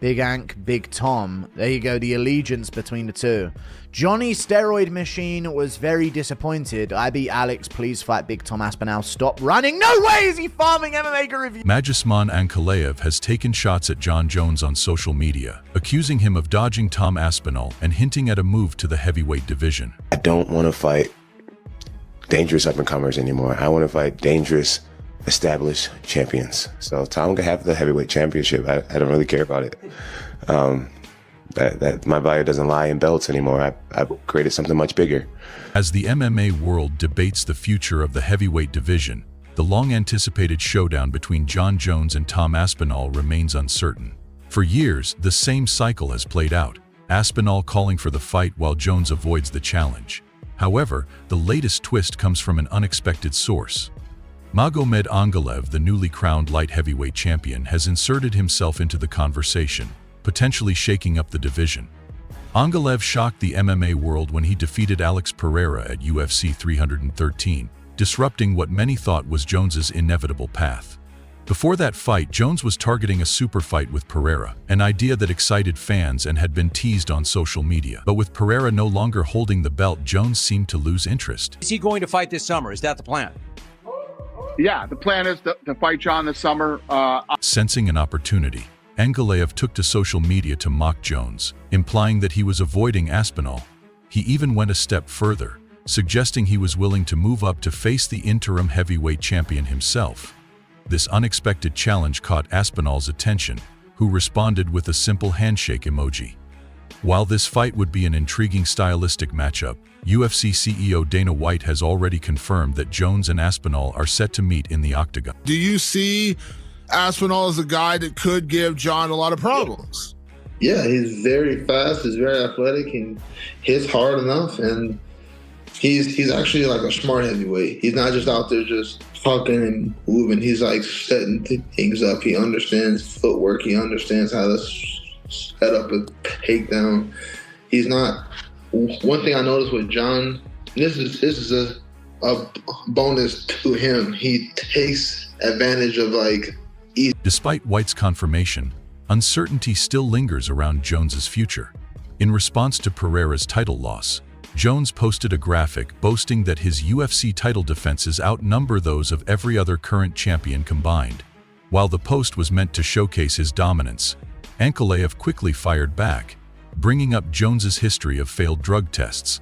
Big Ank, Big Tom. There you go, the allegiance between the two. Johnny Steroid Machine was very disappointed. I beat Alex, please fight Big Tom Aspinall. Stop running. No way is he farming MMA review. Magisman Ankalaev has taken shots at Jon Jones on social media, accusing him of dodging Tom Aspinall and hinting at a move to the heavyweight division. I don't want to fight dangerous up-and-comers anymore. I want to fight dangerous, established champions. So Tom can have the heavyweight championship. I don't really care about it. That my value doesn't lie in belts anymore. I've created something much bigger. As the MMA world debates the future of the heavyweight division, the long-anticipated showdown between Jon Jones and Tom Aspinall remains uncertain. For years, the same cycle has played out, Aspinall calling for the fight while Jones avoids the challenge. However, the latest twist comes from an unexpected source. Magomed Ankalaev, the newly crowned light heavyweight champion, has inserted himself into the conversation, potentially shaking up the division. Ankalaev shocked the MMA world when he defeated Alex Pereira at UFC 313, disrupting what many thought was Jones's inevitable path. Before that fight, Jones was targeting a super fight with Pereira, an idea that excited fans and had been teased on social media. But with Pereira no longer holding the belt, Jones seemed to lose interest. Is he going to fight this summer? Is that the plan? Yeah, the plan is to fight Jon this summer. Sensing an opportunity, Ankalaev took to social media to mock Jones, implying that he was avoiding Aspinall. He even went a step further, suggesting he was willing to move up to face the interim heavyweight champion himself. This unexpected challenge caught Aspinall's attention, who responded with a simple handshake emoji. While this fight would be an intriguing stylistic matchup, UFC CEO Dana White has already confirmed that Jones and Aspinall are set to meet in the octagon. Do you see Aspinall as a guy that could give Jon a lot of problems? Yeah, he's very fast, he's very athletic, and hits hard enough, and he's actually like a smart heavyweight. He's not just out there just talking and moving. He's like setting things up. He understands footwork. He understands how to set up a takedown. He's not. One thing I noticed with Jon, this is a bonus to him. He takes advantage of easy. Despite White's confirmation, uncertainty still lingers around Jones's future. In response to Pereira's title loss, Jones posted a graphic boasting that his UFC title defenses outnumber those of every other current champion combined. While the post was meant to showcase his dominance, Ankalaev quickly fired back, bringing up Jones's history of failed drug tests.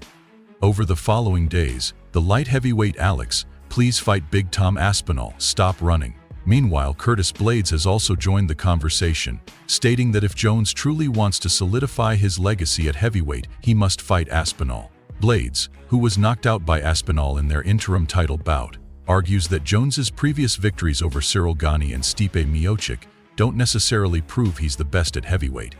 Over the following days, the light heavyweight Alex, please fight Big Tom Aspinall, stop running. Meanwhile, Curtis Blaydes has also joined the conversation, stating that if Jones truly wants to solidify his legacy at heavyweight, he must fight Aspinall. Blaydes, who was knocked out by Aspinall in their interim title bout, argues that Jones's previous victories over Cyril Gane and Stipe Miocic don't necessarily prove he's the best at heavyweight.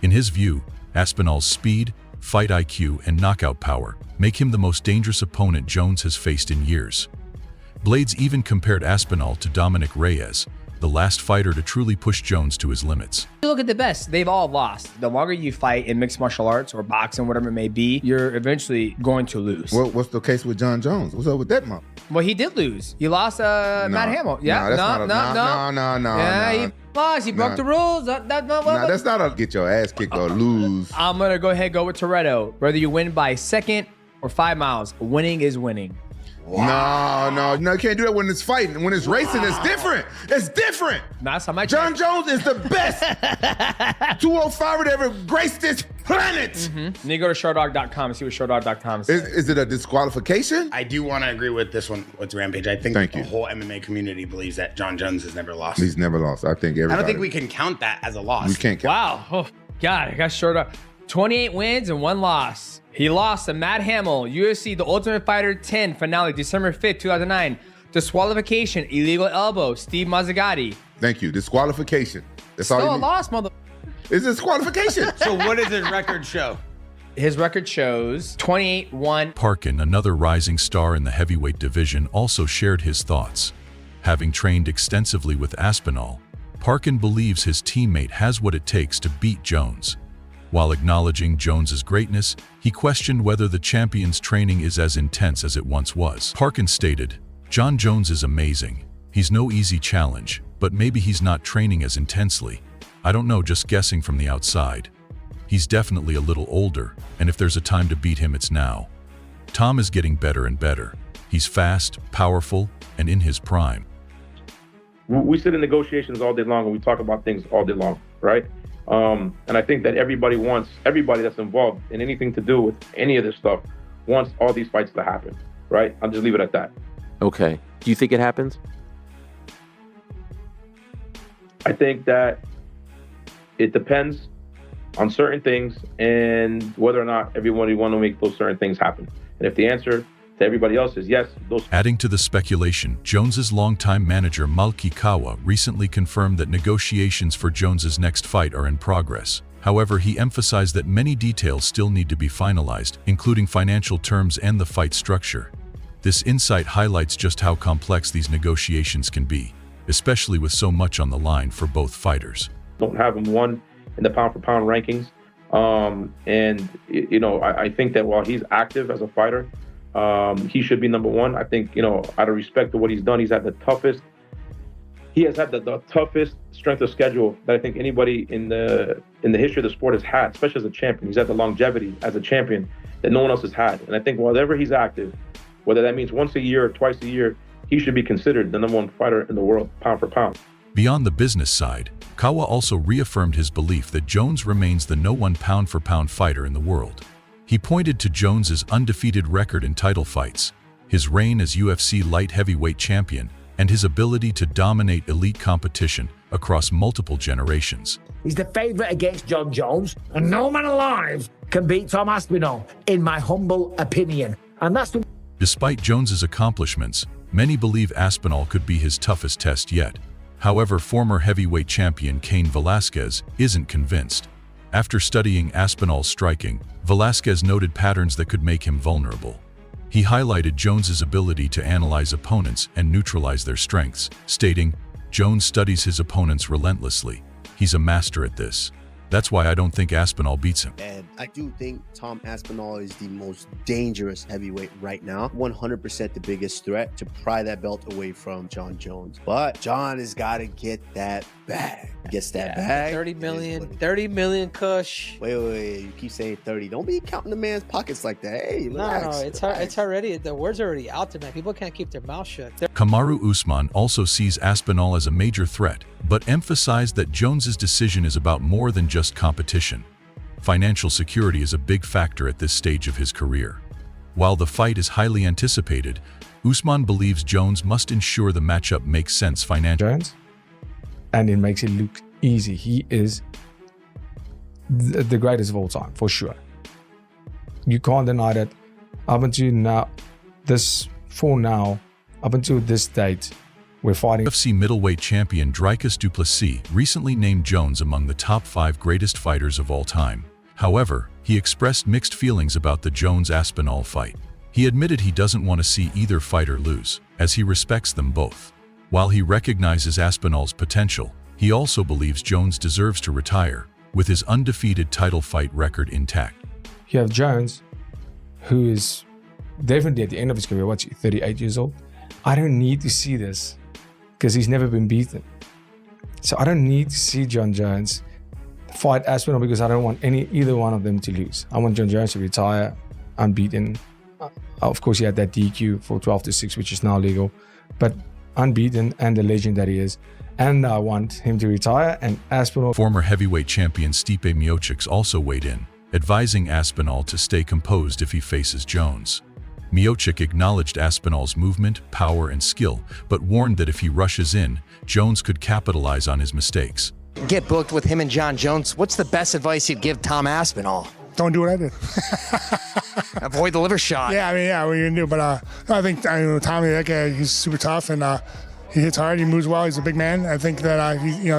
In his view, Aspinall's speed, fight IQ, and knockout power make him the most dangerous opponent Jones has faced in years. Blaydes even compared Aspinall to Dominic Reyes, the last fighter to truly push Jones to his limits. You look at the best, they've all lost. The longer you fight in mixed martial arts or boxing, whatever it may be, you're eventually going to lose. Well, what's the case with Jon Jones? What's up with that, mom? Well, he did lose. He lost Matt Hamill. Yeah, no. Yeah, he lost. He broke the rules. That's not a get your ass kicked or lose. I'm going to go ahead and go with Toretto. Whether you win by second or 5 miles, winning is winning. Wow. No, you can't do that when it's fighting. When it's racing, it's different. It's different. That's how my Jon Jones is the best 205er to ever grace this planet. Mm-hmm. You go to showdog.com and see what showdog.com says. Is it a disqualification? I do want to agree with this one with Rampage. I think the whole MMA community believes that Jon Jones has never lost. He's never lost. I think everybody. I don't think we can count that as a loss. We can't count. Wow. Oh, God, I got Showdog. 28 wins and 1 loss. He lost to Matt Hamill, UFC The Ultimate Fighter 10 finale, December 5th, 2009. Disqualification, illegal elbow, Steve Mazzagatti. Thank you. Disqualification. That's Still all you a need. loss, mother. It's disqualification. So what does his record show? His record shows 28-1. Parkin, another rising star in the heavyweight division, also shared his thoughts. Having trained extensively with Aspinall, Parkin believes his teammate has what it takes to beat Jones. While acknowledging Jones's greatness, he questioned whether the champion's training is as intense as it once was. Parkin stated, "Jon Jones is amazing. He's no easy challenge, but maybe he's not training as intensely. I don't know, just guessing from the outside. He's definitely a little older, and if there's a time to beat him, it's now. Tom is getting better and better. He's fast, powerful, and in his prime. We sit in negotiations all day long and we talk about things all day long, right? And I think that everybody that's involved in anything to do with any of this stuff wants all these fights to happen, right? I'll just leave it at that. Okay. Do you think it happens? I think that it depends on certain things and whether or not everybody want to make those certain things happen. And if the answer to everybody else is yes, those... Adding to the speculation, Jones's longtime manager Malki Kawa recently confirmed that negotiations for Jones's next fight are in progress. However, he emphasized that many details still need to be finalized, including financial terms and the fight structure. This insight highlights just how complex these negotiations can be, especially with so much on the line for both fighters. Don't have him one in the pound-for-pound rankings. I think that while he's active as a fighter, he should be number one. I think, out of respect to what he's done, he has had the toughest strength of schedule that I think anybody in the history of the sport has had, especially as a champion. He's had the longevity as a champion that no one else has had. And I think whenever he's active, whether that means once a year or twice a year, he should be considered the number one fighter in the world, pound for pound. Beyond the business side, Kawa also reaffirmed his belief that Jones remains the #1 pound-for-pound fighter in the world. He pointed to Jones's undefeated record in title fights, his reign as UFC light heavyweight champion, and his ability to dominate elite competition across multiple generations. He's the favorite against Jon Jones, and no man alive can beat Tom Aspinall, in my humble opinion. And that's the... Despite Jones's accomplishments, many believe Aspinall could be his toughest test yet. However, former heavyweight champion Cain Velasquez isn't convinced. After studying Aspinall's striking, Velasquez noted patterns that could make him vulnerable. He highlighted Jones's ability to analyze opponents and neutralize their strengths, stating, "Jones studies his opponents relentlessly. He's a master at this. That's why I don't think Aspinall beats him." And I do think Tom Aspinall is the most dangerous heavyweight right now. 100% the biggest threat to pry that belt away from Jon Jones. But Jon has got to get that bag. Gets that bag. 30 million cush. Wait. You keep saying 30. Don't be counting the man's pockets like that. Hey, relax. No, it's already, the word's already out there, man. People can't keep their mouth shut. Kamaru Usman also sees Aspinall as a major threat, but emphasized that Jones's decision is about more than just competition. Financial security is a big factor at this stage of his career. While the fight is highly anticipated, Usman believes Jones must ensure the matchup makes sense financially. And it makes it look easy. He is the greatest of all time, for sure. You can't deny that. Up until this date, we're fighting. UFC middleweight champion Dricus du Plessis recently named Jones among the top 5 greatest fighters of all time. However, he expressed mixed feelings about the Jones-Aspinall fight. He admitted he doesn't want to see either fighter lose, as he respects them both. While he recognizes Aspinall's potential, he also believes Jones deserves to retire, with his undefeated title fight record intact. You have Jones, who is definitely at the end of his career, 38 years old. I don't need to see this, because he's never been beaten. So I don't need to see Jon Jones fight Aspinall, because I don't want either one of them to lose. I want Jon Jones to retire unbeaten. Of course, he had that DQ for 12-6, which is now legal, but unbeaten and the legend that he is. And I want him to retire and Aspinall. Former heavyweight champion Stipe Miocic also weighed in, advising Aspinall to stay composed if he faces Jones. Miocic acknowledged Aspinall's movement, power, and skill, but warned that if he rushes in, Jones could capitalize on his mistakes. Get booked with him and Jon Jones. What's the best advice you'd give Tom Aspinall? Don't do what I did. Avoid the liver shot. Yeah, what are you gonna do? But I think Tommy, that guy, he's super tough and he hits hard. He moves well. He's a big man. I think that he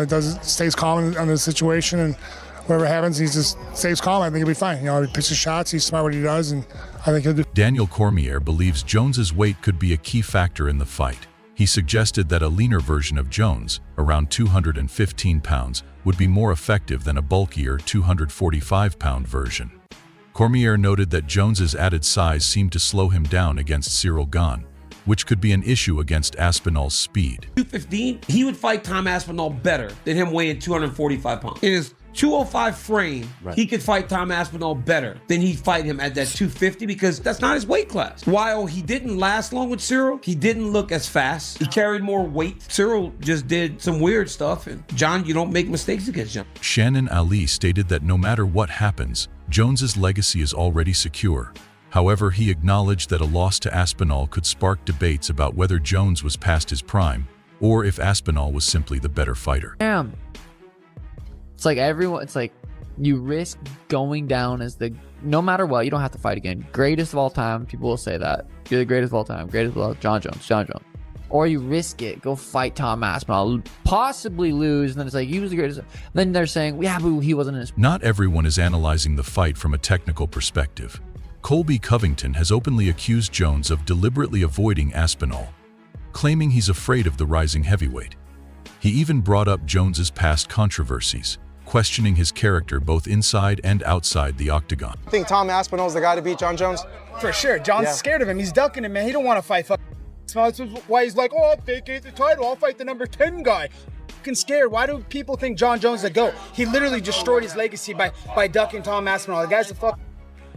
stays calm under the situation, and whatever happens, he just stays calm. I think he'll be fine. He pitches shots. He's smart what he does, and I think he'll do. Daniel Cormier believes Jones's weight could be a key factor in the fight. He suggested that a leaner version of Jones, around 215 pounds, would be more effective than a bulkier 245-pound version. Cormier noted that Jones's added size seemed to slow him down against Cyril Gane, which could be an issue against Aspinall's speed. 215, he would fight Tom Aspinall better than him weighing 245 pounds. In his 205 frame, he could fight Tom Aspinall better than he'd fight him at that 250 because that's not his weight class. While he didn't last long with Cyril, he didn't look as fast. He carried more weight. Cyril just did some weird stuff. And Jon, you don't make mistakes against Jon. Shannon Ali stated that no matter what happens, Jones's legacy is already secure. However, he acknowledged that a loss to Aspinall could spark debates about whether Jones was past his prime or if Aspinall was simply the better fighter. Damn. It's like it's like you risk going down as no matter what, you don't have to fight again. Greatest of all time, people will say that. You're the greatest of all time, greatest of all, Jon Jones. Or you risk it, go fight Tom Aspinall, possibly lose, and then it's like, he was the greatest. Then they're saying, yeah, but he wasn't in his... Not everyone is analyzing the fight from a technical perspective. Colby Covington has openly accused Jones of deliberately avoiding Aspinall, claiming he's afraid of the rising heavyweight. He even brought up Jones's past controversies, questioning his character both inside and outside the octagon. I think Tom Aspinall's the guy to beat Jon Jones? For sure. Jon's scared of him. He's ducking him, man. He don't want to fight That's why he's like, oh, I'll vacate the title. I'll fight the number 10 guy. Fucking scared. Why do people think Jon Jones is a GOAT? He literally destroyed his legacy by ducking Tom Aspinall. The guy's a fucking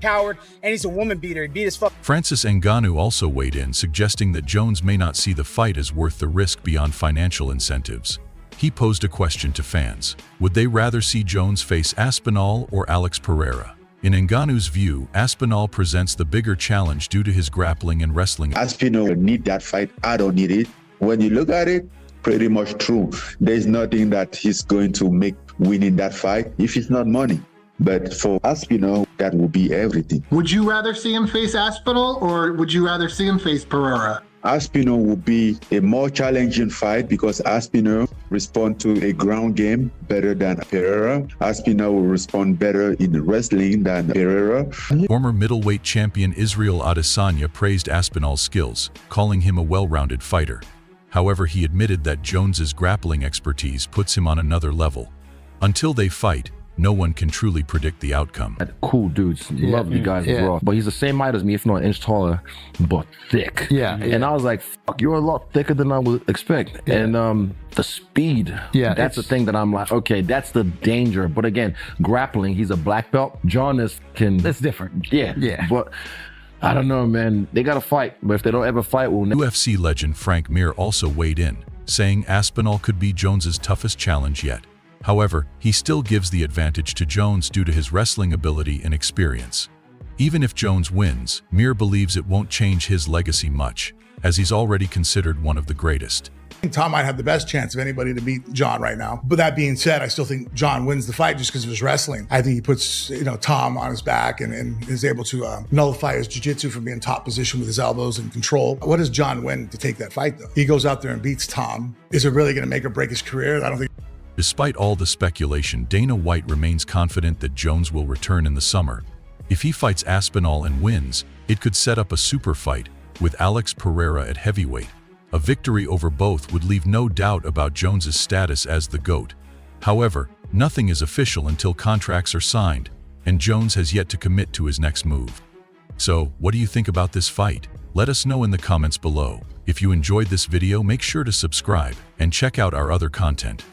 coward, and he's a woman beater. He beat his fuck. Francis Ngannou also weighed in, suggesting that Jones may not see the fight as worth the risk beyond financial incentives. He posed a question to fans. Would they rather see Jones face Aspinall or Alex Pereira? In Ngannou's view, Aspinall presents the bigger challenge due to his grappling and wrestling. Aspinall need that fight. I don't need it. When you look at it, pretty much true. There's nothing that he's going to make winning that fight if it's not money. But for Aspinall, that will be everything. Would you rather see him face Aspinall or would you rather see him face Pereira? Aspinall will be a more challenging fight because Aspinall respond to a ground game better than Pereira. Aspinall will respond better in wrestling than Pereira. Former middleweight champion Israel Adesanya praised Aspinall's skills, calling him a well-rounded fighter. However, he admitted that Jones's grappling expertise puts him on another level. Until they fight, no one can truly predict the outcome. Cool dudes, lovely guys as well. But he's the same height as me, if not an inch taller, but thick. And I was like, fuck, you're a lot thicker than I would expect. And the speed, that's the thing that I'm like, okay, that's the danger. But again, grappling, he's a black belt. Jon that's different. But I don't know, man. They gotta fight. But if they don't ever fight, we'll never. UFC legend Frank Mir also weighed in, saying Aspinall could be Jones's toughest challenge yet. However, he still gives the advantage to Jones due to his wrestling ability and experience. Even if Jones wins, Mir believes it won't change his legacy much, as he's already considered one of the greatest. I think Tom might have the best chance of anybody to beat Jon right now. But that being said, I still think Jon wins the fight just because of his wrestling. I think he puts, Tom on his back and is able to nullify his jiu-jitsu from being top position with his elbows and control. What does Jon win to take that fight, though? He goes out there and beats Tom. Is it really going to make or break his career? I don't think. Despite all the speculation, Dana White remains confident that Jones will return in the summer. If he fights Aspinall and wins, it could set up a super fight with Alex Pereira at heavyweight. A victory over both would leave no doubt about Jones's status as the GOAT. However, nothing is official until contracts are signed, and Jones has yet to commit to his next move. So, what do you think about this fight? Let us know in the comments below. If you enjoyed this video, make sure to subscribe and check out our other content.